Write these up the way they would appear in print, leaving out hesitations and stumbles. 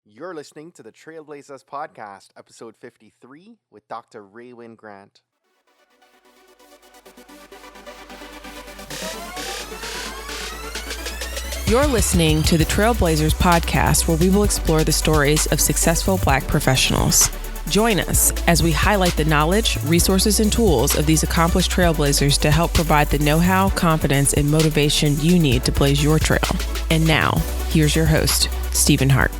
You're listening to the Trailblazers podcast, episode 53, with Dr. Rae Wynn-Grant. You're listening to the Trailblazers podcast, where we will explore the stories of successful Black professionals. Join us as we highlight the knowledge, resources, and tools of these accomplished trailblazers to help provide the know-how, confidence, and motivation you need to blaze your trail. And now, here's your host, Stephen Hart.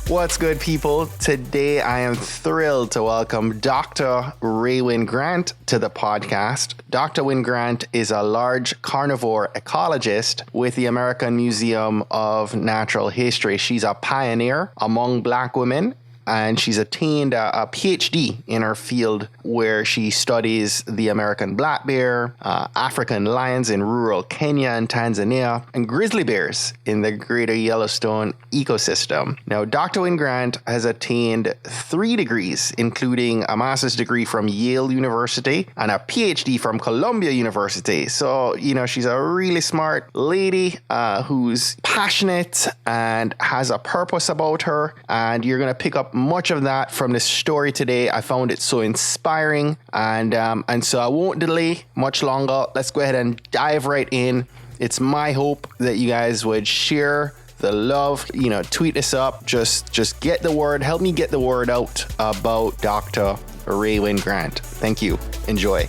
What's good, people? Today, I am thrilled to welcome Dr. Rae Wynn-Grant to the podcast. Dr. Wynn-Grant is a large carnivore ecologist with the American Museum of Natural History. She's a pioneer among Black women, and she's attained a Ph.D. in her field, where she studies the American black bear, African lions in rural Kenya and Tanzania, and grizzly bears in the Greater Yellowstone Ecosystem. Now, Dr. Wynn-Grant has attained 3 degrees, including a master's degree from Yale University and a Ph.D. from Columbia University. So, she's a really smart lady who's passionate and has a purpose about her, and you're going to pick up much of that from this story today. I found it so inspiring, and so I won't delay much longer. Let's go ahead and dive right in. It's my hope that you guys would share the love, tweet us up, just get the word, help me get the word out about Dr. Rae Wynn-Grant. Thank you. Enjoy.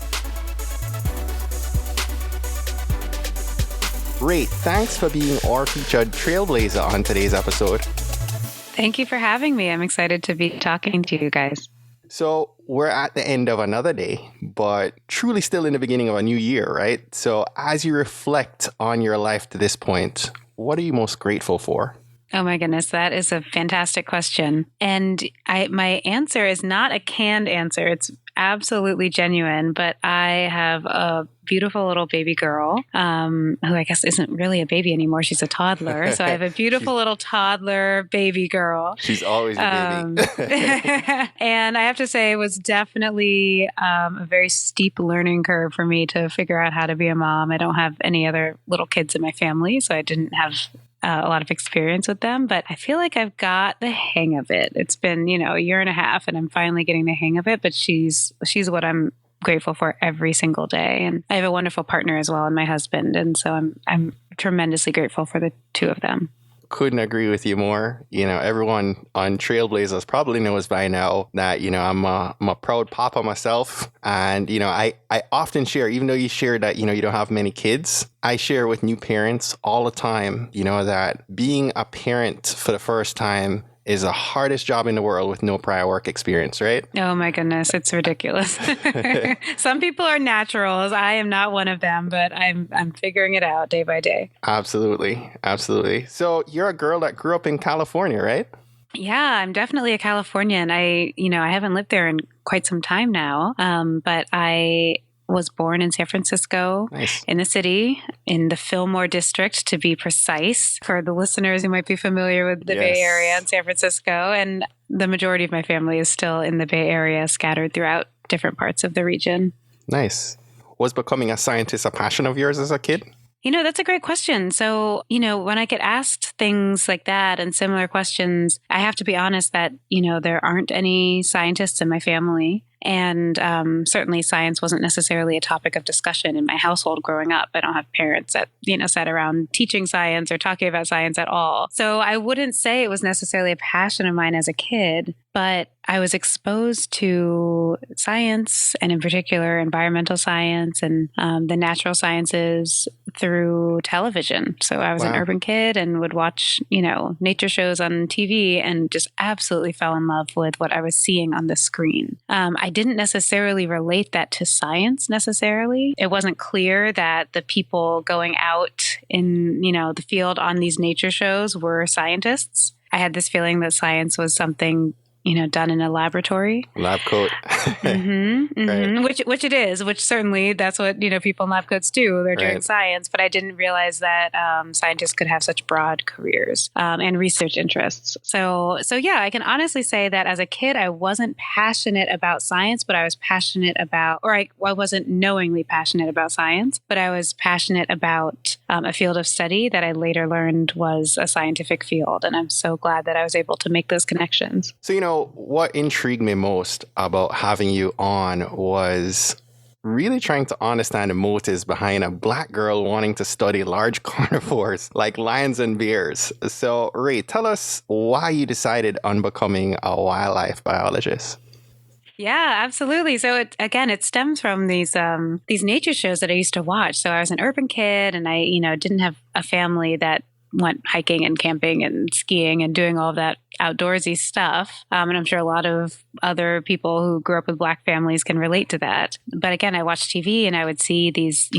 Rae, thanks for being our featured trailblazer on today's episode. Thank you for having me. I'm excited to be talking to you guys. So we're at the end of another day, but truly still in the beginning of a new year, right? So as you reflect on your life to this point, what are you most grateful for? Oh my goodness, that is a fantastic question. And my answer is not a canned answer. It's absolutely genuine, but I have a beautiful little baby girl who I guess isn't really a baby anymore. She's a toddler. So I have a beautiful little toddler baby girl. She's always a baby. And I have to say it was definitely a very steep learning curve for me to figure out how to be a mom. I don't have any other little kids in my family, so I didn't have a lot of experience with them, but I feel like I've got the hang of it. It's been, a year and a half, and I'm finally getting the hang of it, but she's what I'm grateful for every single day. And I have a wonderful partner as well, and my husband. And so I'm tremendously grateful for the two of them. Couldn't agree with you more. Everyone on Trailblazers probably knows by now that, I'm a proud papa myself. And, I often share, even though you share that, you don't have many kids, I share with new parents all the time, that being a parent for the first time is the hardest job in the world with no prior work experience, right? Oh my goodness, it's ridiculous. Some people are naturals. I am not one of them, but I'm figuring it out day by day. Absolutely. Absolutely. So you're a girl that grew up in California, right? Yeah, I'm definitely a Californian. I haven't lived there in quite some time now, but I was born in San Francisco, nice. In the city, in the Fillmore district, to be precise, for the listeners who might be familiar with the Bay Area and San Francisco. And the majority of my family is still in the Bay Area, scattered throughout different parts of the region. Nice. Was becoming a scientist a passion of yours as a kid? That's a great question. So, when I get asked things like that and similar questions, I have to be honest that, there aren't any scientists in my family. And certainly science wasn't necessarily a topic of discussion in my household growing up. I don't have parents that, sat around teaching science or talking about science at all. So I wouldn't say it was necessarily a passion of mine as a kid, but I was exposed to science, and in particular environmental science and the natural sciences through television. So I was an urban kid and would watch, nature shows on TV and just absolutely fell in love with what I was seeing on the screen. I didn't necessarily relate that to science necessarily. It wasn't clear that the people going out in, the field on these nature shows were scientists. I had this feeling that science was something done in a laboratory. Lab coat. Right. Which it is, which certainly that's what, people in lab coats do. They're doing science, but I didn't realize that scientists could have such broad careers and research interests. So yeah, I can honestly say that as a kid, I wasn't passionate about science, but I was passionate about, or I wasn't knowingly passionate about science, but I was passionate about a field of study that I later learned was a scientific field. And I'm so glad that I was able to make those connections. So, what intrigued me most about having you on was really trying to understand the motives behind a Black girl wanting to study large carnivores like lions and bears. So, Rae, tell us why you decided on becoming a wildlife biologist. Yeah, absolutely. So it stems from these nature shows that I used to watch. So I was an urban kid, and I, didn't have a family that went hiking and camping and skiing and doing all of that outdoorsy stuff. And I'm sure a lot of other people who grew up with Black families can relate to that. But again, I watched TV and I would see these,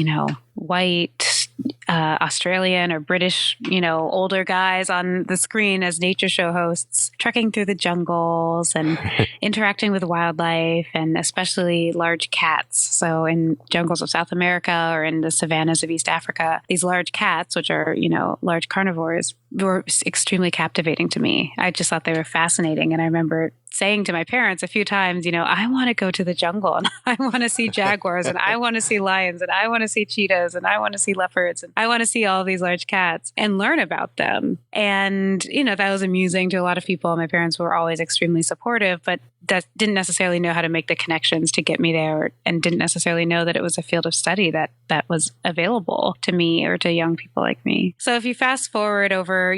white Australian or British, older guys on the screen as nature show hosts, trekking through the jungles and interacting with wildlife, and especially large cats. So in jungles of South America or in the savannas of East Africa, these large cats, which are, large carnivores, were extremely captivating to me. I just thought they were fascinating. And I remember saying to my parents a few times, I want to go to the jungle and I want to see jaguars and I want to see lions and I want to see cheetahs and I want to see leopards and I want to see all these large cats and learn about them. And, that was amusing to a lot of people. My parents were always extremely supportive, but that didn't necessarily know how to make the connections to get me there, and didn't necessarily know that it was a field of study that was available to me or to young people like me. So if you fast forward over,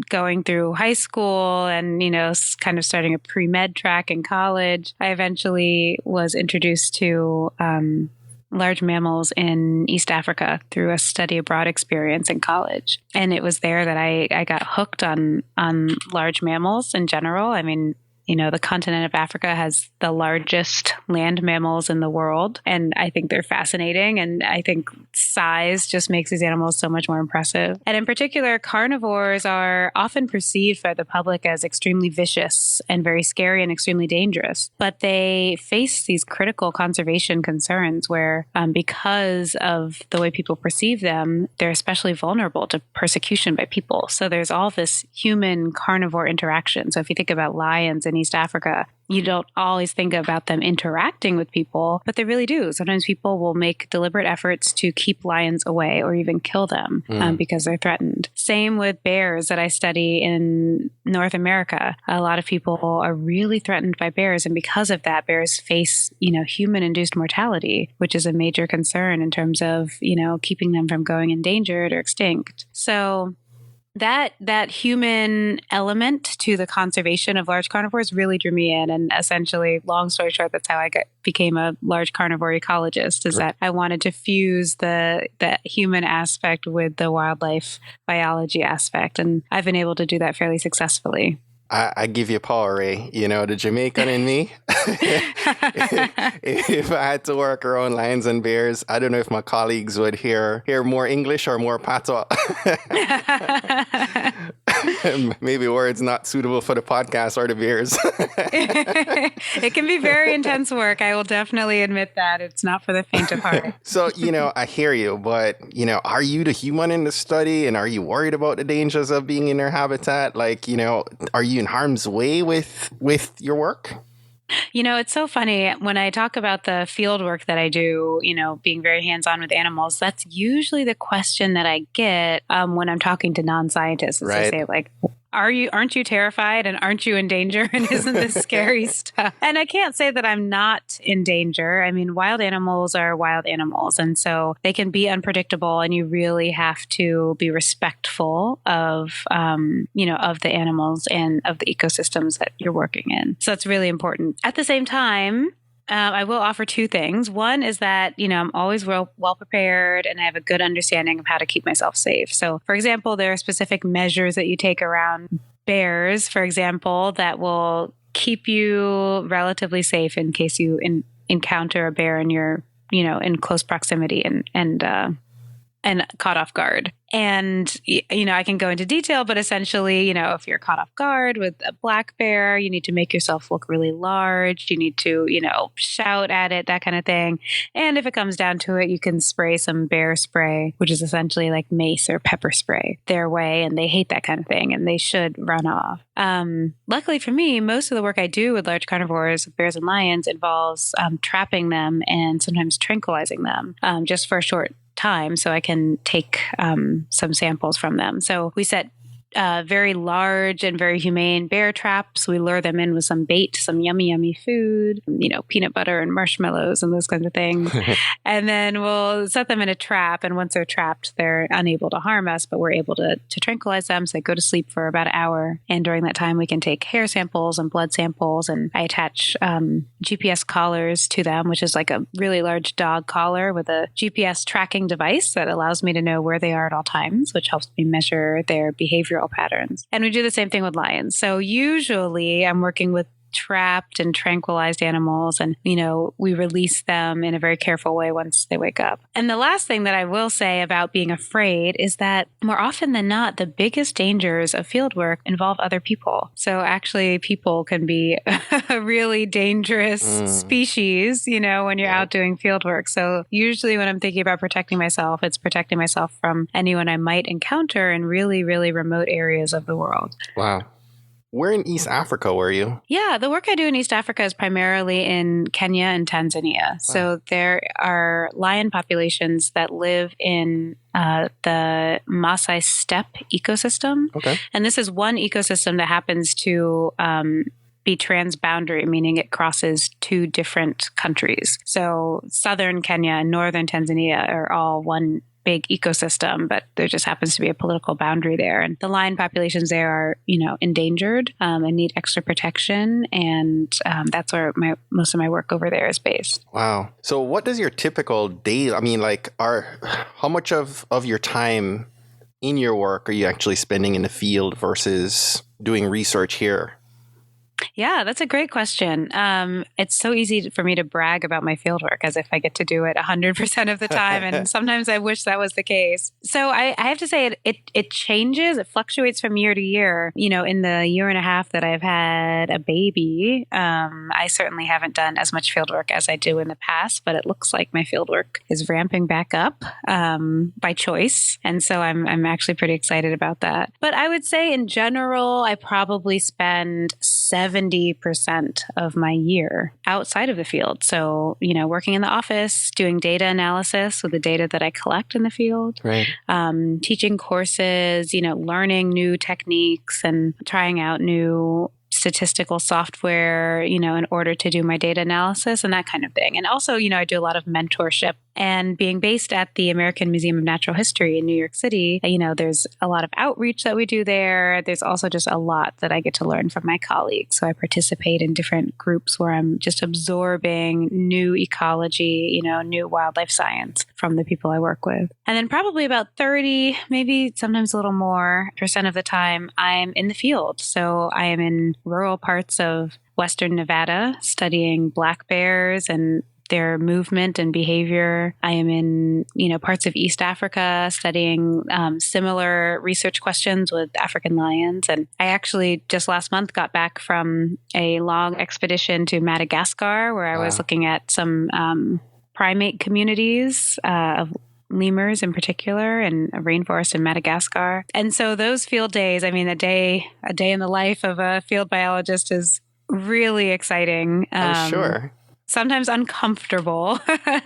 going through high school and, kind of starting a pre-med track in college, I eventually was introduced to large mammals in East Africa through a study abroad experience in college. And it was there that I got hooked on large mammals in general. I mean, the continent of Africa has the largest land mammals in the world. And I think they're fascinating. And I think size just makes these animals so much more impressive. And in particular, carnivores are often perceived by the public as extremely vicious and very scary and extremely dangerous. But they face these critical conservation concerns where, because of the way people perceive them, they're especially vulnerable to persecution by people. So there's all this human-carnivore interaction. So if you think about lions in East Africa, you don't always think about them interacting with people, but they really do. Sometimes people will make deliberate efforts to keep lions away or even kill them because they're threatened. Same with bears that I study in North America. A lot of people are really threatened by bears, and because of that, bears face, human-induced mortality, which is a major concern in terms of, keeping them from going endangered or extinct. So that human element to the conservation of large carnivores really drew me in. And essentially, long story short, that's how I became a large carnivore ecologist, is that I wanted to fuse the human aspect with the wildlife biology aspect. And I've been able to do that fairly successfully. I give you power, Rae. The Jamaican in me. If I had to work around lions and bears, I don't know if my colleagues would hear more English or more patois. Maybe words not suitable for the podcast or the bears. It can be very intense work. I will definitely admit that. It's not for the faint of heart. So, I hear you, but, are you the human in the study, and are you worried about the dangers of being in their habitat? Like, are you in harm's way with your work? It's so funny when I talk about the field work that I do, being very hands-on with animals. That's usually the question that I get when I'm talking to non-scientists. Right. They say, like, aren't you terrified, and aren't you in danger, and isn't this scary stuff? And I can't say that I'm not in danger. I mean, wild animals are wild animals, and so they can be unpredictable, and you really have to be respectful of of the animals and of the ecosystems that you're working in. So it's really important. At the same time, I will offer two things. One is that, I'm always well prepared, and I have a good understanding of how to keep myself safe. So, for example, there are specific measures that you take around bears, for example, that will keep you relatively safe in case you encounter a bear and you're, in close proximity and and caught off guard. And, I can go into detail, but essentially, if you're caught off guard with a black bear, you need to make yourself look really large. You need to, shout at it, that kind of thing. And if it comes down to it, you can spray some bear spray, which is essentially like mace or pepper spray their way. And they hate that kind of thing and they should run off. Luckily for me, most of the work I do with large carnivores, bears and lions, involves trapping them and sometimes tranquilizing them just for a short time so I can take some samples from them. So we set very large and very humane bear traps. We lure them in with some bait, some yummy, yummy food, peanut butter and marshmallows and those kinds of things. And then we'll set them in a trap. And once they're trapped, they're unable to harm us, but we're able to tranquilize them. So they go to sleep for about an hour. And during that time, we can take hair samples and blood samples. And I attach GPS collars to them, which is like a really large dog collar with a GPS tracking device that allows me to know where they are at all times, which helps me measure their behavioral patterns. And we do the same thing with lions. So usually I'm working with trapped and tranquilized animals and, we release them in a very careful way once they wake up. And the last thing that I will say about being afraid is that more often than not, the biggest dangers of field work involve other people. So actually people can be a really dangerous species, when you're out doing field work. So usually when I'm thinking about protecting myself, it's protecting myself from anyone I might encounter in really, really remote areas of the world. Wow. Where in East Africa were you? Yeah, the work I do in East Africa is primarily in Kenya and Tanzania. Wow. So there are lion populations that live in the Maasai steppe ecosystem. Okay. And this is one ecosystem that happens to be transboundary, meaning it crosses two different countries. So southern Kenya and northern Tanzania are all one big ecosystem, but there just happens to be a political boundary there. And the lion populations there are, endangered and need extra protection. And that's where most of my work over there is based. Wow. So what does your typical day, how much of your time in your work are you actually spending in the field versus doing research here? Yeah, that's a great question. It's so easy for me to brag about my fieldwork as if I get to do it 100% of the time. And sometimes I wish that was the case. So I have to say it changes. It fluctuates from year to year. In the year and a half that I've had a baby, I certainly haven't done as much fieldwork as I do in the past, but it looks like my fieldwork is ramping back up by choice. And so I'm actually pretty excited about that. But I would say in general, I probably spend 70% of my year outside of the field. So, working in the office, doing data analysis with the data that I collect in the field, right. Teaching courses, learning new techniques and trying out new statistical software, in order to do my data analysis and that kind of thing. And also, I do a lot of mentorship. And being based at the American Museum of Natural History in New York City, there's a lot of outreach that we do there. There's also just a lot that I get to learn from my colleagues. So I participate in different groups where I'm just absorbing new ecology, new wildlife science from the people I work with. And then probably about 30, maybe sometimes a little more % of the time, I'm in the field. So I am in rural parts of Western Nevada studying black bears and their movement and behavior. I am in, parts of East Africa studying similar research questions with African lions. And I actually just last month got back from a long expedition to Madagascar where I was looking at some primate communities of lemurs in particular and a rainforest in Madagascar. And so those field days, a day in the life of a field biologist is really exciting. I'm sure. Sometimes uncomfortable.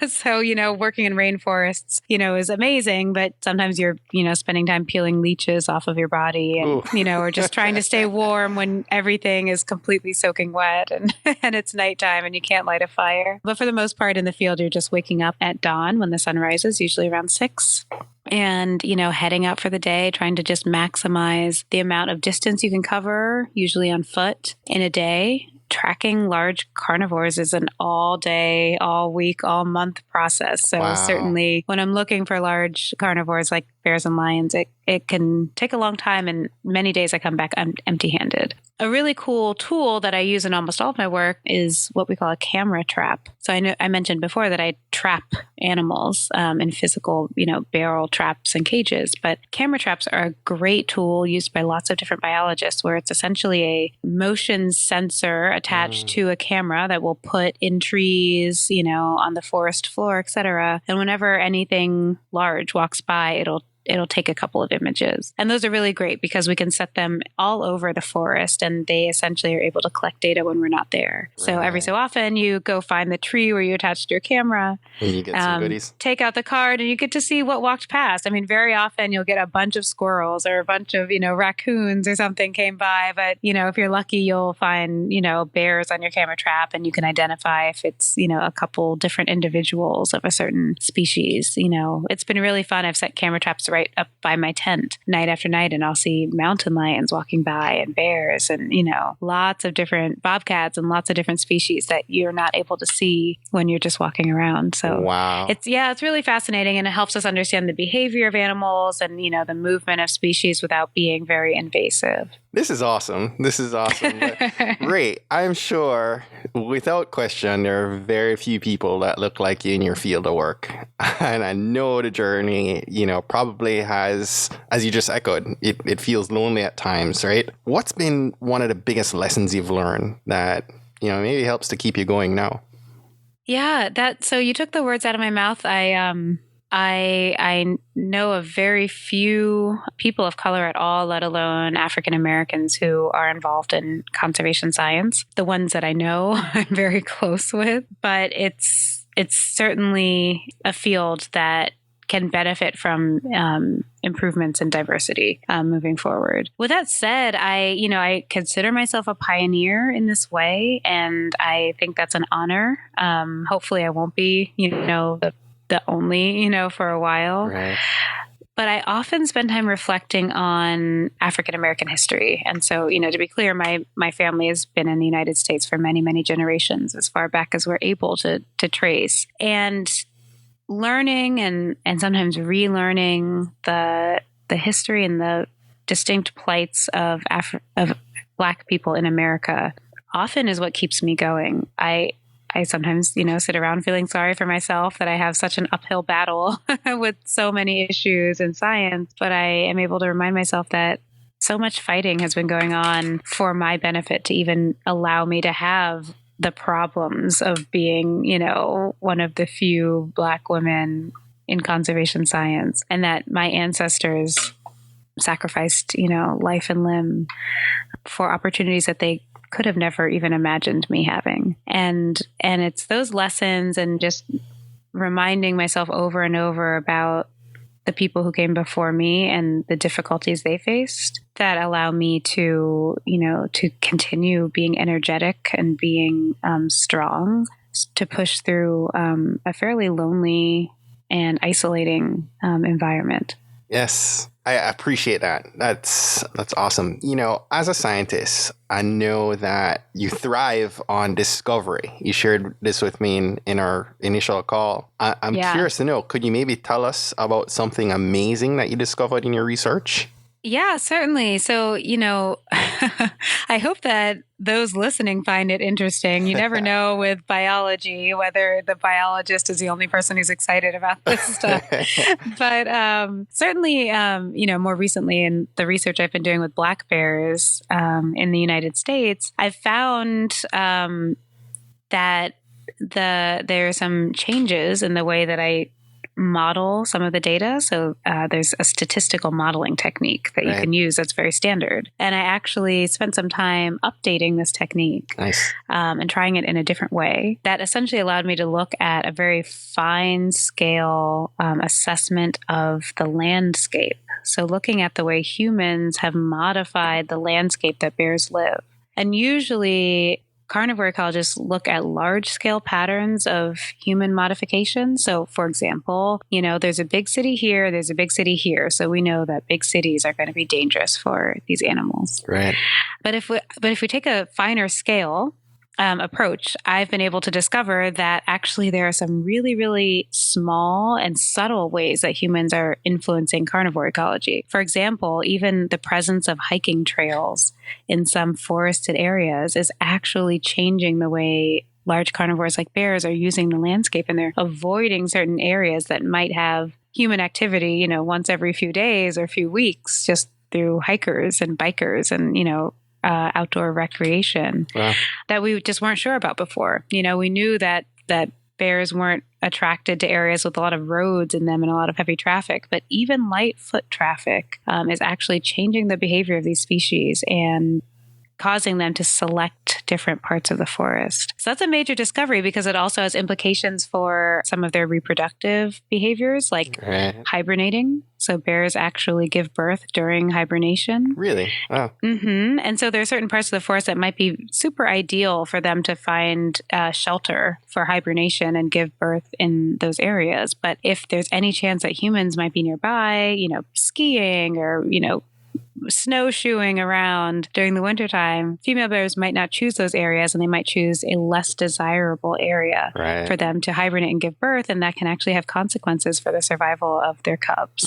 So, working in rainforests, is amazing, but sometimes you're, spending time peeling leeches off of your body and, or just trying to stay warm when everything is completely soaking wet and it's nighttime and you can't light a fire. But for the most part in the field, you're just waking up at dawn when the sun rises, usually around 6. And, heading out for the day, trying to just maximize the amount of distance you can cover, usually on foot in a day. Tracking large carnivores is an all day, all week, all month process. So certainly when I'm looking for large carnivores like bears and lions, it can take a long time. And many days I come back empty-handed. A really cool tool that I use in almost all of my work is what we call a camera trap. So I mentioned before that I trap animals in physical, barrel traps and cages. But camera traps are a great tool used by lots of different biologists, where it's essentially a motion sensor attached to a camera that will put in trees, on the forest floor, et cetera. And whenever anything large walks by, it'll take a couple of images. And those are really great because we can set them all over the forest, and they essentially are able to collect data when we're not there. Right. So every so often you go find the tree where you attached your camera. And you get some goodies. Take out the card and you get to see what walked past. I mean, very often you'll get a bunch of squirrels or a bunch of, raccoons or something came by. But, if you're lucky, you'll find, bears on your camera trap, and you can identify if it's, a couple different individuals of a certain species. It's been really fun. I've set camera traps right up by my tent night after night, and I'll see mountain lions walking by and bears and, lots of different bobcats and lots of different species that you're not able to see when you're just walking around. So wow. It's really fascinating, and it helps us understand the behavior of animals and, the movement of species without being very invasive. This is awesome. But, Rae, I'm sure, without question, there are very few people that look like you in your field of work. And I know the journey, probably has, as you just echoed, it feels lonely at times, right? What's been one of the biggest lessons you've learned that, maybe helps to keep you going now? Yeah, so you took the words out of my mouth. I know of very few people of color at all, let alone African Americans, who are involved in conservation science. The ones that I know, I'm very close with, but it's certainly a field that can benefit from improvements in diversity moving forward. With that said, I consider myself a pioneer in this way, and I think that's an honor. Hopefully, I won't be, the only, for a while. Right. But I often spend time reflecting on African American history. And so, to be clear, my family has been in the United States for many, many generations, as far back as we're able to trace. And learning and sometimes relearning the history and the distinct plights of Black people in America often is what keeps me going. I sometimes, sit around feeling sorry for myself that I have such an uphill battle with so many issues in science, but I am able to remind myself that so much fighting has been going on for my benefit to even allow me to have the problems of being, one of the few Black women in conservation science, and that my ancestors sacrificed, life and limb for opportunities that they could have never even imagined me having. And it's those lessons and just reminding myself over and over about the people who came before me and the difficulties they faced that allow me to, to continue being energetic and being strong to push through a fairly lonely and isolating environment. Yes, I appreciate that. That's awesome. As a scientist, I know that you thrive on discovery. You shared this with me in our initial call. I'm curious to know, could you maybe tell us about something amazing that you discovered in your research? Yeah, certainly. So, I hope that those listening find it interesting. You never know with biology whether the biologist is the only person who's excited about this stuff. But certainly, more recently in the research I've been doing with black bears in the United States, I've found that there are some changes in the way that I model some of the data. So there's a statistical modeling technique that you can use that's very standard. And I actually spent some time updating this technique and trying it in a different way. That essentially allowed me to look at a very fine scale assessment of the landscape. So looking at the way humans have modified the landscape that bears live. And usually carnivore ecologists look at large-scale patterns of human modification. So, for example, there's a big city here, there's a big city here. So we know that big cities are going to be dangerous for these animals. Right. But if we take a finer scale approach, I've been able to discover that actually there are some really, really small and subtle ways that humans are influencing carnivore ecology. For example, even the presence of hiking trails in some forested areas is actually changing the way large carnivores like bears are using the landscape and they're avoiding certain areas that might have human activity, once every few days or few weeks, just through hikers and bikers and, outdoor recreation that we just weren't sure about before. We knew that bears weren't attracted to areas with a lot of roads in them and a lot of heavy traffic, but even light foot traffic is actually changing the behavior of these species and causing them to select different parts of the forest. So that's a major discovery because it also has implications for some of their reproductive behaviors, like hibernating. So bears actually give birth during hibernation. Really? Oh. Mm-hmm. And so there are certain parts of the forest that might be super ideal for them to find shelter for hibernation and give birth in those areas. But if there's any chance that humans might be nearby, skiing or, snowshoeing around during the wintertime, female bears might not choose those areas and they might choose a less desirable area for them to hibernate and give birth. And that can actually have consequences for the survival of their cubs.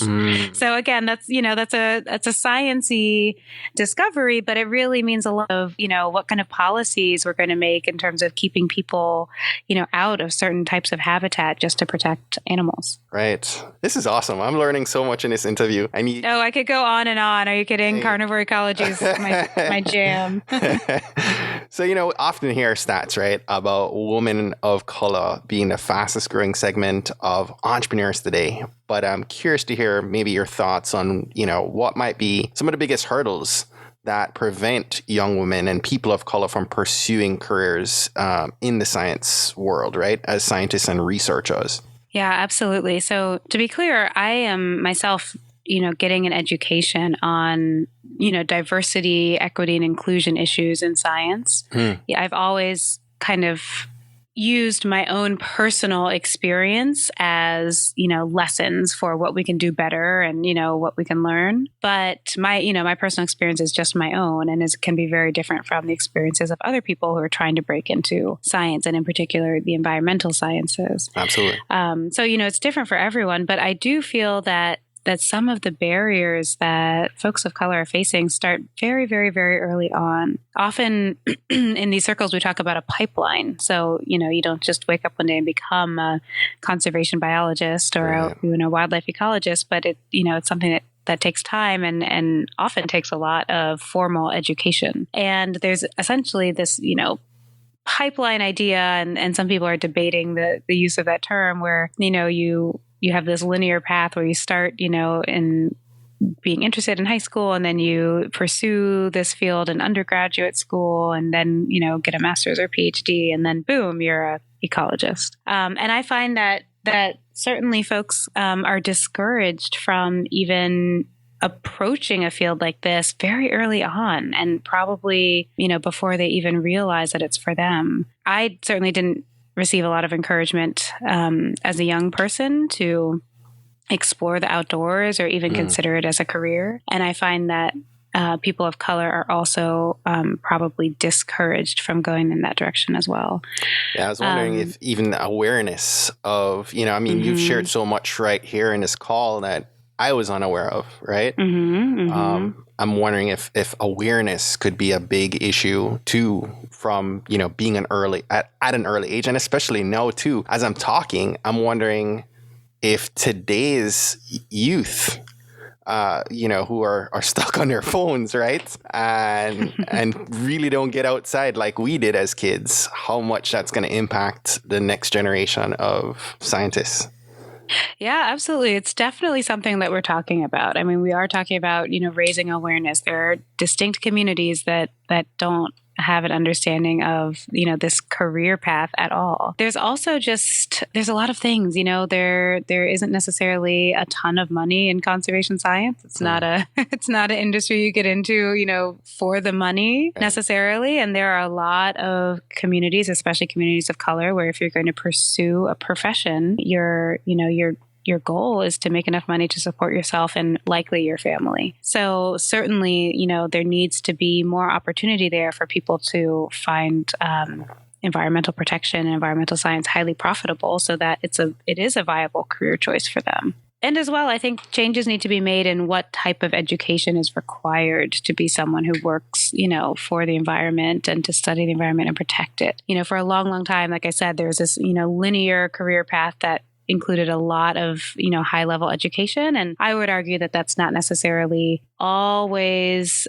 So again, that's a science-y discovery, but it really means a lot of, what kind of policies we're going to make in terms of keeping people, out of certain types of habitat just to protect animals. Right. This is awesome. I'm learning so much in this interview. I could go on and on. Are you kidding? Carnivore ecology is my jam. So, often hear stats, right, about women of color being the fastest growing segment of entrepreneurs today. But I'm curious to hear maybe your thoughts on, what might be some of the biggest hurdles that prevent young women and people of color from pursuing careers in the science world, right, as scientists and researchers. Yeah, absolutely. So to be clear, I am myself getting an education on, diversity, equity, and inclusion issues in science. Yeah, I've always kind of used my own personal experience as, lessons for what we can do better and, what we can learn. But my personal experience is just my own and can be very different from the experiences of other people who are trying to break into science and in particular the environmental sciences. Absolutely. So, it's different for everyone, but I do feel that some of the barriers that folks of color are facing start very, very, very early on. Often in these circles, we talk about a pipeline. So, you don't just wake up one day and become a conservation biologist or a wildlife ecologist, but it's something that takes time and often takes a lot of formal education. And there's essentially this, pipeline idea, and some people are debating the use of that term where, you have this linear path where you start, in being interested in high school, and then you pursue this field in undergraduate school, and then, get a master's or Ph.D., and then boom, you're a ecologist. And I find that certainly folks are discouraged from even approaching a field like this very early on, and probably, before they even realize that it's for them. I certainly didn't receive a lot of encouragement as a young person to explore the outdoors or even consider it as a career. And I find that people of color are also probably discouraged from going in that direction as well. Yeah, I was wondering if even awareness of, you've shared so much right here in this call that I was unaware of, right? I'm wondering if awareness could be a big issue too, from being at an early age, and especially now too. As I'm talking, I'm wondering if today's youth, who are stuck on their phones, right, and really don't get outside like we did as kids, how much that's going to impact the next generation of scientists. Yeah, absolutely. It's definitely something that we're talking about. I mean, we are talking about, raising awareness. There are distinct communities that don't have an understanding of, this career path at all. There's also there's a lot of things, there isn't necessarily a ton of money in conservation science. It's not an industry you get into, for the money necessarily. And there are a lot of communities, especially communities of color, where if you're going to pursue a profession, your goal is to make enough money to support yourself and likely your family. So certainly, there needs to be more opportunity there for people to find environmental protection and environmental science highly profitable so that it is a viable career choice for them. And as well, I think changes need to be made in what type of education is required to be someone who works, for the environment and to study the environment and protect it. For a long, long time, like I said, there was this, linear career path that included a lot of, high level education. And I would argue that that's not necessarily always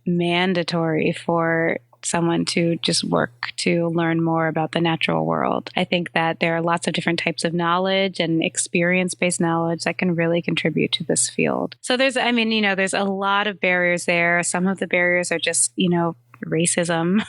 mandatory for someone to just work to learn more about the natural world. I think that there are lots of different types of knowledge and experience-based knowledge that can really contribute to this field. So there's a lot of barriers there. Some of the barriers are just, racism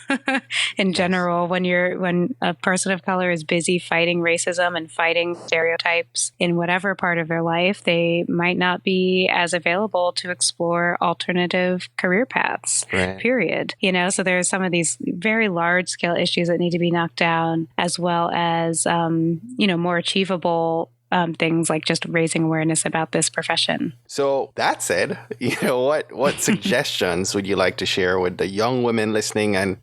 in general. When a person of color is busy fighting racism and fighting stereotypes in whatever part of their life, they might not be as available to explore alternative career paths, period. So there's some of these very large scale issues that need to be knocked down, as well as, more achievable things like just raising awareness about this profession. So that said, what suggestions would you like to share with the young women listening and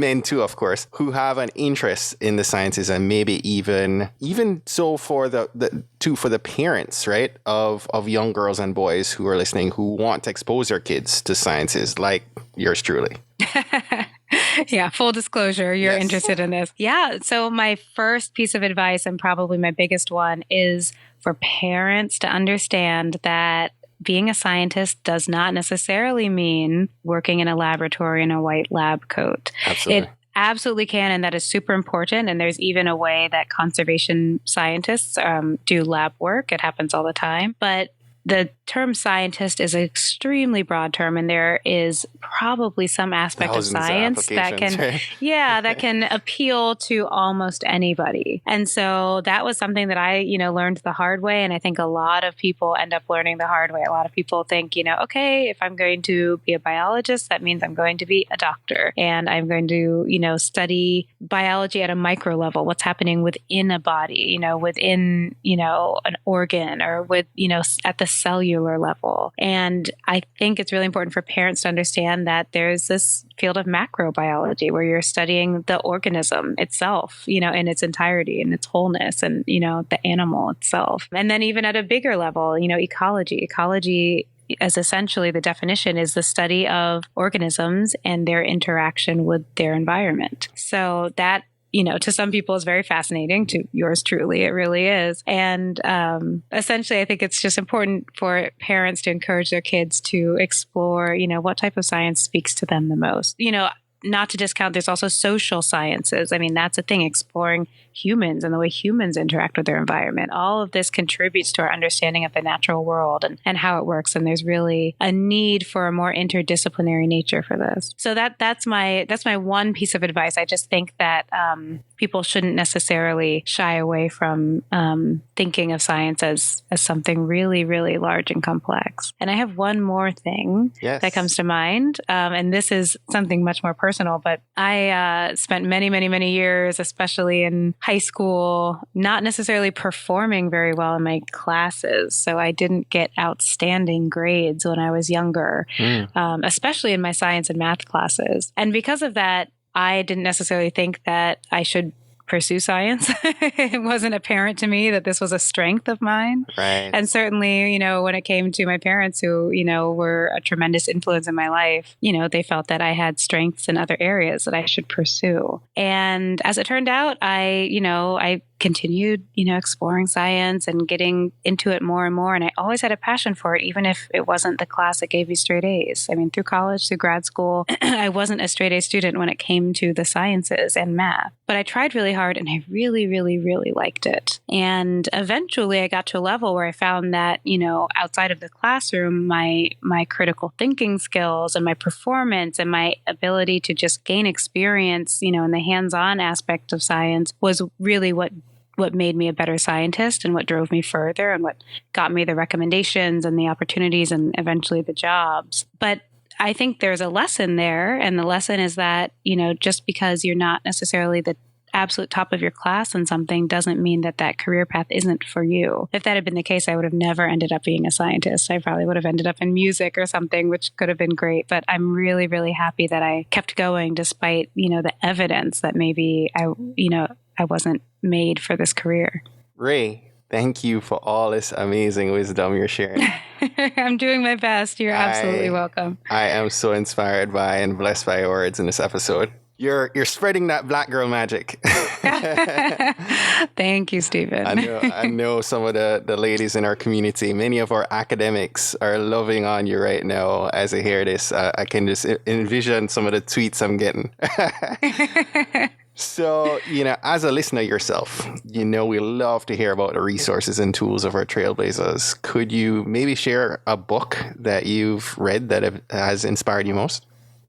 men too, of course, who have an interest in the sciences, and maybe even so for the parents, right, of young girls and boys who are listening, who want to expose their kids to sciences like yours truly? Yeah, full disclosure, you're interested in this. Yeah, so my first piece of advice, and probably my biggest one, is for parents to understand that being a scientist does not necessarily mean working in a laboratory in a white lab coat. Absolutely. It absolutely can, and that is super important. And there's even a way that conservation scientists do lab work. It happens all the time. But the term scientist is an extremely broad term, and there is probably some aspect of science that can appeal to almost anybody. And so that was something that I, learned the hard way. And I think a lot of people end up learning the hard way. A lot of people think, okay, if I'm going to be a biologist, that means I'm going to be a doctor, and I'm going to, study biology at a micro level, what's happening within a body, within, an organ, or with, at the cellular level. And I think it's really important for parents to understand that there's this field of macrobiology where you're studying the organism itself, in its entirety, in its wholeness, and, the animal itself. And then even at a bigger level, ecology. Ecology, as essentially the definition, is the study of organisms and their interaction with their environment. So that, to some people is very fascinating. To yours truly, it really is. And essentially, I think it's just important for parents to encourage their kids to explore, what type of science speaks to them the most. Not to discount, there's also social sciences. I mean, that's a thing, exploring humans and the way humans interact with their environment. All of this contributes to our understanding of the natural world and how it works. And there's really a need for a more interdisciplinary nature for this. So that's my one piece of advice. I just think that people shouldn't necessarily shy away from thinking of science as something really, really large and complex. And I have one more thing that comes to mind. And this is something much more personal, but I spent many, many, many years, especially in high school, not necessarily performing very well in my classes. So I didn't get outstanding grades when I was younger, especially in my science and math classes. And because of that, I didn't necessarily think that I should pursue science. It wasn't apparent to me that this was a strength of mine. Right. And certainly, when it came to my parents, who, were a tremendous influence in my life, they felt that I had strengths in other areas that I should pursue. And as it turned out, I continued, exploring science and getting into it more and more. And I always had a passion for it, even if it wasn't the class that gave me straight A's. I mean, through college, through grad school, I wasn't a straight A student when it came to the sciences and math. But I tried really hard, and I really, really, really liked it. And eventually I got to a level where I found that, outside of the classroom, my critical thinking skills and my performance and my ability to just gain experience, in the hands-on aspect of science was really what made me a better scientist and what drove me further and what got me the recommendations and the opportunities and eventually the jobs. But I think there's a lesson there. And the lesson is that, just because you're not necessarily the absolute top of your class in something doesn't mean that career path isn't for you. If that had been the case, I would have never ended up being a scientist. I probably would have ended up in music or something, which could have been great. But I'm really, really happy that I kept going despite, the evidence that maybe I wasn't made for this career. Rae, Thank you for all this amazing wisdom you're sharing. I'm doing my best. You're absolutely welcome. I am so inspired by and blessed by your words in this episode. You're spreading that Black girl magic. Thank you, Stephen. I know some of the ladies in our community, many of our academics are loving on you right now as I hear this. I can just envision some of the tweets I'm getting. So, as a listener yourself, we love to hear about the resources and tools of our trailblazers. Could you maybe share a book that you've read that has inspired you most?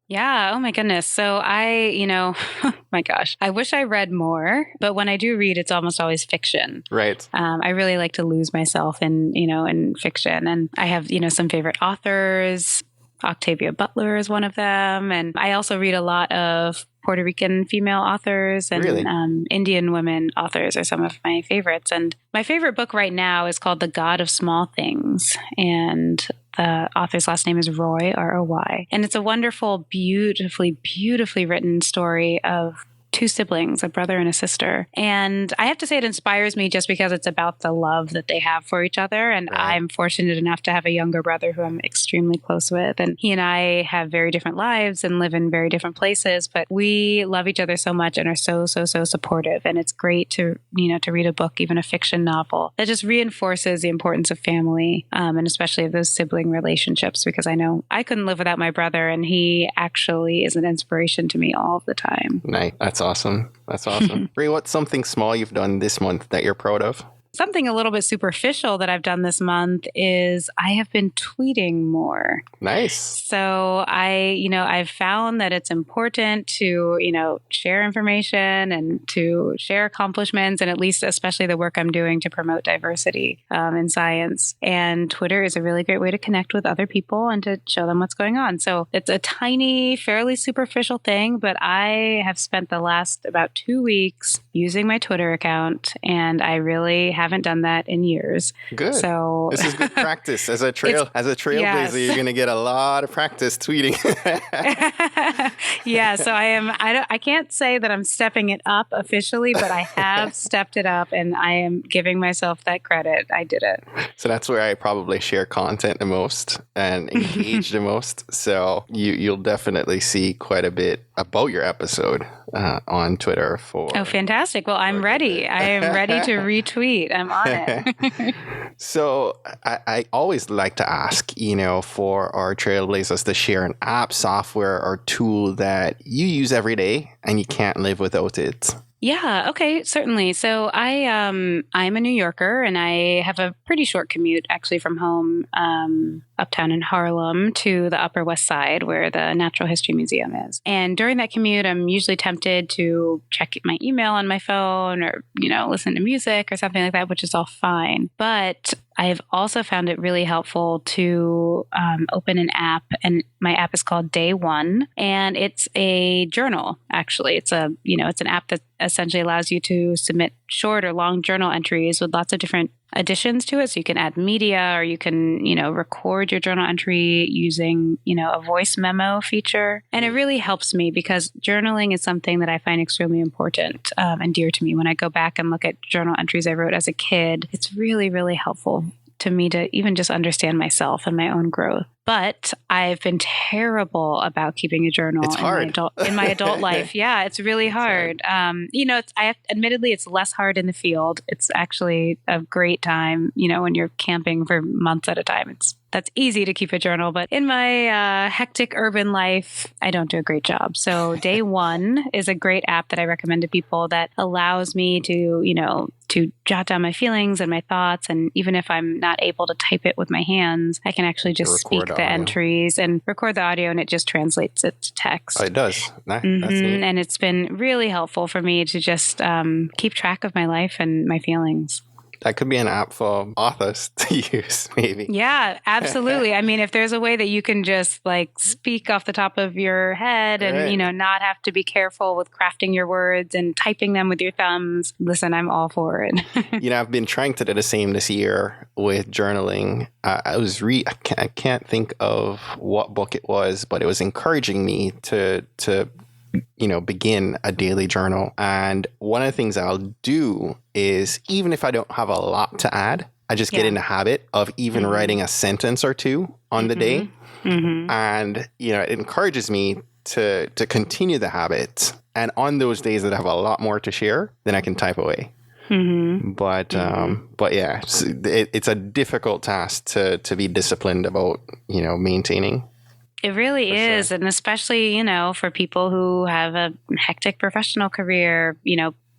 Yeah. Oh my goodness. So my gosh, I wish I read more, but when I do read, it's almost always fiction. Right. I really like to lose myself in fiction, and I have, some favorite authors. Octavia Butler is one of them. And I also read a lot of Puerto Rican female authors and really? Indian women authors are some of my favorites. And my favorite book right now is called The God of Small Things. And the author's last name is Roy, R-O-Y. And it's a wonderful, beautifully, beautifully written story of two siblings, a brother and a sister. And I have to say it inspires me just because it's about the love that they have for each other. And right. I'm fortunate enough to have a younger brother who I'm extremely close with. And he and I have very different lives and live in very different places, but we love each other so much and are so, so, so supportive. And it's great to read a book, even a fiction novel, that just reinforces the importance of family, and especially of those sibling relationships, because I know I couldn't live without my brother, and he actually is an inspiration to me all the time. Nice. That's awesome. Rae, what's something small you've done this month that you're proud of? Something a little bit superficial that I've done this month is I have been tweeting more. Nice. So I've found that it's important to, share information and to share accomplishments, and at least especially the work I'm doing to promote diversity in science. And Twitter is a really great way to connect with other people and to show them what's going on. So it's a tiny, fairly superficial thing, but I have spent the last about 2 weeks using my Twitter account, and I really haven't done that in years. Good. So this is good practice. As a trailblazer, yes. You're going to get a lot of practice tweeting. Yeah. So I can't say that I'm stepping it up officially, but I have stepped it up, and I am giving myself that credit. I did it. So that's where I probably share content the most and engage the most. So you'll definitely see quite a bit about your episode on Twitter Oh, fantastic. Well, I'm ready. I am ready to retweet. I'm on it. So I always like to ask, for our trailblazers to share an app, software, or tool that you use every day and you can't live without it. Yeah. Okay. Certainly. So I'm a New Yorker, and I have a pretty short commute actually from home, uptown in Harlem to the Upper West Side where the Natural History Museum is. And during that commute, I'm usually tempted to check my email on my phone or, listen to music or something like that, which is all fine. But I've also found it really helpful to open an app, and my app is called Day One, and it's a journal. Actually, it's an app that essentially allows you to submit short or long journal entries with lots of different additions to it. So you can add media, or you can, record your journal entry using, a voice memo feature. And it really helps me because journaling is something that I find extremely important and dear to me. When I go back and look at journal entries I wrote as a kid, it's really, really helpful to me to even just understand myself and my own growth. But I've been terrible about keeping a journal in my adult life. Yeah, it's really hard. Admittedly, it's less hard in the field. It's actually a great time, when you're camping for months at a time. That's easy to keep a journal, but in my hectic urban life, I don't do a great job. So Day One is a great app that I recommend to people that allows me to jot down my feelings and my thoughts. And even if I'm not able to type it with my hands, I can actually just speak the entries and record the audio, and it just translates it to text. Oh, it does. That's neat. And it's been really helpful for me to just keep track of my life and my feelings. That could be an app for authors to use, maybe. Yeah, absolutely. I mean, if there's a way that you can just speak off the top of your head and, right. Not have to be careful with crafting your words and typing them with your thumbs, listen, I'm all for it. I've been trying to do the same this year with journaling. I can't think of what book it was, but it was encouraging me to begin a daily journal. And one of the things I'll do is, even if I don't have a lot to add, I just get in the habit of even writing a sentence or two on the day. And, it encourages me to continue the habit. And on those days that I have a lot more to share, then I can type away. But yeah, it's a difficult task to be disciplined about, maintaining. It really is. Sure. And especially, for people who have a hectic professional career,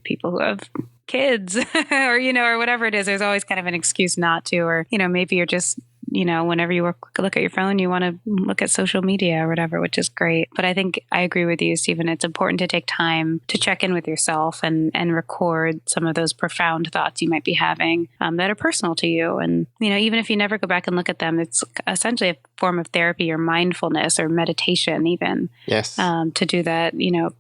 people who have kids or, or whatever it is, there's always kind of an excuse not to, or, maybe you're just, whenever you look at your phone, you want to look at social media or whatever, which is great. But I think I agree with you, Stephen. It's important to take time to check in with yourself and record some of those profound thoughts you might be having that are personal to you. And, even if you never go back and look at them, it's essentially a form of therapy or mindfulness or meditation even. Yes. To do that,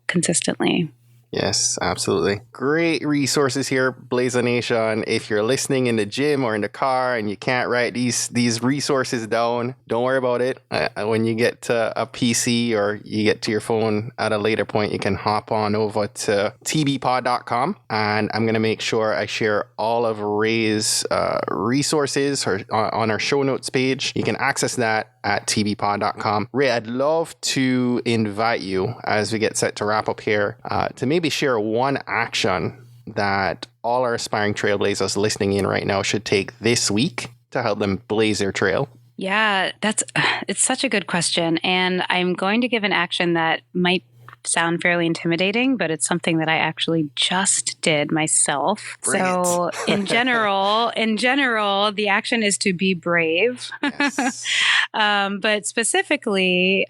consistently. Yes, absolutely. Great resources here, Blazer Nation. If you're listening in the gym or in the car and you can't write these resources down, don't worry about it. When you get to a PC or you get to your phone at a later point, you can hop on over to tbpod.com, and I'm going to make sure I share all of Rae's resources on our show notes page. You can access that at tbpod.com. Rae, I'd love to invite you, as we get set to wrap up here, to maybe share one action that all our aspiring trailblazers listening in right now should take this week to help them blaze their trail. Yeah, it's such a good question. And I'm going to give an action that might sound fairly intimidating, but it's something that I actually just did myself. So in general, the action is to be brave. Yes. But specifically,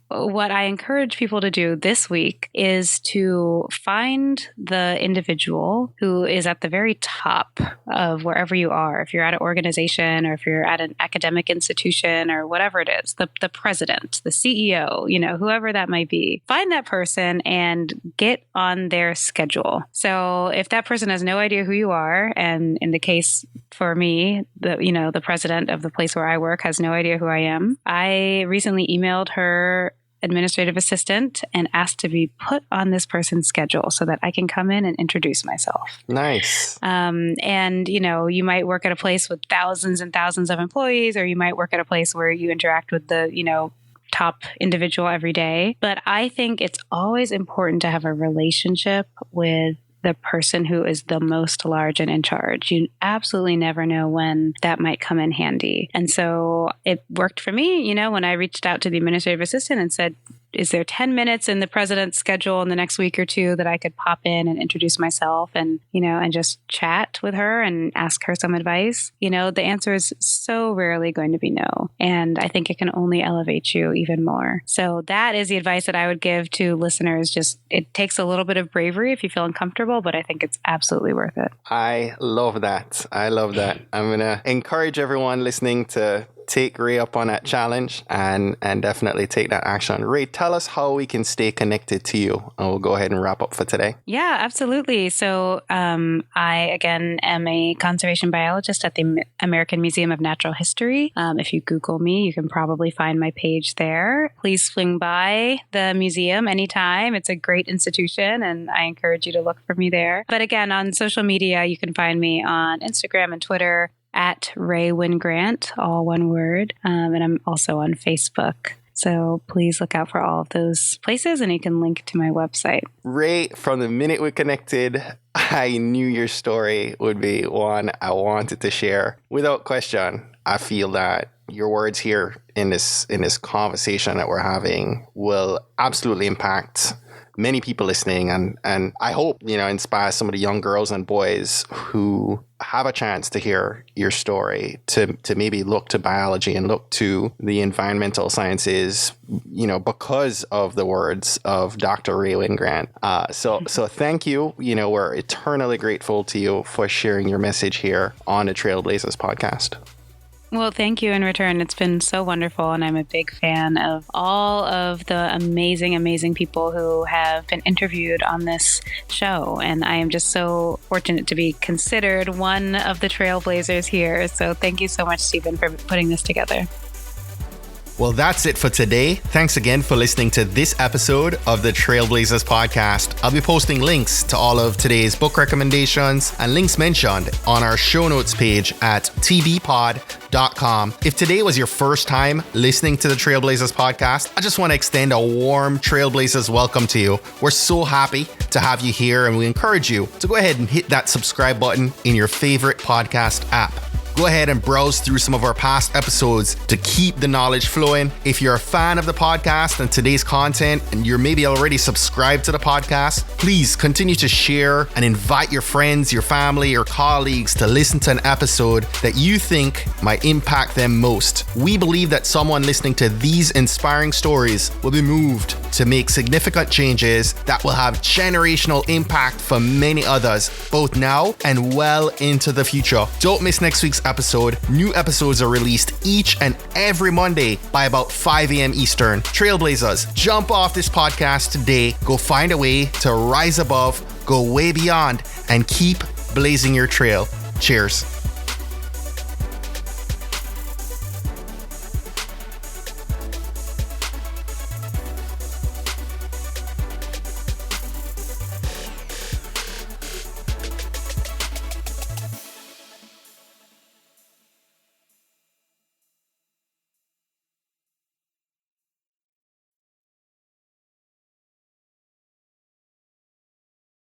what I encourage people to do this week is to find the individual who is at the very top of wherever you are. If you're at an organization or if you're at an academic institution or whatever it is, the president, the CEO, whoever that might be, find that person and get on their schedule. So if that person has no idea who you are, and in the case for me, the president of the place where I work has no idea who I am, I recently emailed her administrative assistant and asked to be put on this person's schedule so that I can come in and introduce myself. Nice. And, you might work at a place with thousands and thousands of employees, or you might work at a place where you interact with the, top individual every day. But I think it's always important to have a relationship with the person who is the most large and in charge. You absolutely never know when that might come in handy. And so it worked for me, when I reached out to the administrative assistant and said, is there 10 minutes in the president's schedule in the next week or two that I could pop in and introduce myself and, and just chat with her and ask her some advice? The answer is so rarely going to be no. And I think it can only elevate you even more. So that is the advice that I would give to listeners. Just, it takes a little bit of bravery if you feel uncomfortable, but I think it's absolutely worth it. I love that. I'm going to encourage everyone listening to take Rae up on that challenge and definitely take that action. Rae, tell us how we can stay connected to you, and we'll go ahead and wrap up for today. Yeah, absolutely. So I, again, am a conservation biologist at the American Museum of Natural History. If you Google me, you can probably find my page there. Please swing by the museum anytime. It's a great institution, and I encourage you to look for me there. But again, on social media, you can find me on Instagram and Twitter at Rae Wynn-Grant, all one word. And I'm also on Facebook. So please look out for all of those places, and you can link to my website. Rae, from the minute we connected, I knew your story would be one I wanted to share. Without question, I feel that your words here in this conversation that we're having will absolutely impact many people listening, and I hope, inspire some of the young girls and boys who have a chance to hear your story to maybe look to biology and look to the environmental sciences, because of the words of Dr. Rae Wynn-Grant. So thank you. We're eternally grateful to you for sharing your message here on the Trailblazers podcast. Well, thank you in return. It's been so wonderful, and I'm a big fan of all of the amazing, amazing people who have been interviewed on this show, and I am just so fortunate to be considered one of the trailblazers here. So thank you so much, Stephen, for putting this together. Well, that's it for today. Thanks again for listening to this episode of the Trailblazers podcast. I'll be posting links to all of today's book recommendations and links mentioned on our show notes page at tbpod.com. If today was your first time listening to the Trailblazers podcast, I just want to extend a warm Trailblazers welcome to you. We're so happy to have you here, and we encourage you to go ahead and hit that subscribe button in your favorite podcast app. Go ahead and browse through some of our past episodes to keep the knowledge flowing. If you're a fan of the podcast and today's content, and you're maybe already subscribed to the podcast, please continue to share and invite your friends, your family, or colleagues to listen to an episode that you think might impact them most. We believe that someone listening to these inspiring stories will be moved to make significant changes that will have generational impact for many others, both now and well into the future. Don't miss next week's episode. New episodes are released each and every Monday by about 5 a.m. Eastern. Trailblazers, jump off this podcast today. Go find a way to rise above, go way beyond, and keep blazing your trail. Cheers.